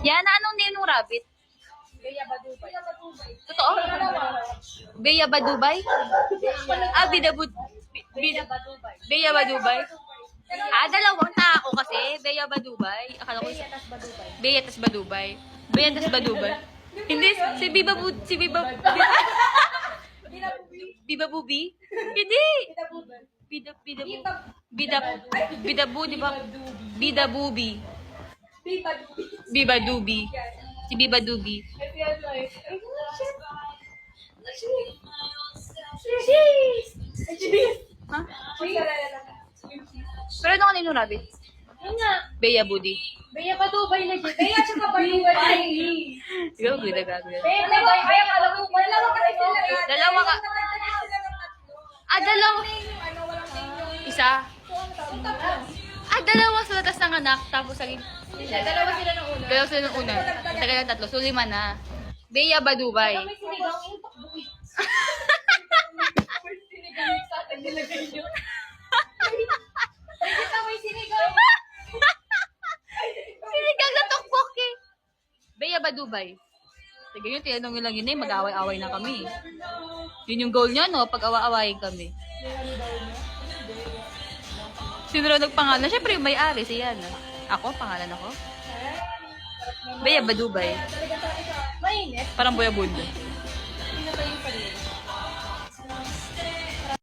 Yan, anong Ninong Rabbit? Bea ba Dubai? Totoo? Bea ba Dubai? Ah, Bida Bea ba Dubai? Bea ba Dubai? Ah, dalawang tao kasi. Bea ba Dubai? Akala ko Bea tas ba Dubai? Bea tas ba Dubai? Bea tas ba Dubai? Hindi, si Biba Biba Bubi? Hindi. Bida Bu, di ba? Bida Bubi. Biba Dubi. Si Biba Dubi. I feel like, Ha? Pero ano kanino Rabbit? yun nga. Bea Budi. Bea ba Dubai legit? Bea tsaka ba Dubai? Ikaw, gila gago. Bea Dubai, Bea ka lang. Dalawa kasi sila. Dalawa ka. Ah, dalawa. Ano, walang tingin. Isa. Ah, dalawa sila tas nanganak. Tapos saging. Dalawa sila ng una. Dalawa sila ng una. Tagal ng tatlo. So, lima na. Bea ba Dubai? May sinigang yung takbuhi. May sinigang sa atin nilagay nyo. Legit na may sinigang. Sinigang na tokpok eh. Bea ba Dubai? Sige yun, tinanong nyo lang yun eh. Mag-away-away na kami. Yun yung goal nyo, no? Pag-awa-awayin kami. Sino raw nagpangalan? Siyempre yung may-ari, siya na. Ako, pangalan ako. Bea ba Dubai? Mainit. Parang Boya Bundo. Pinatay yung kanina.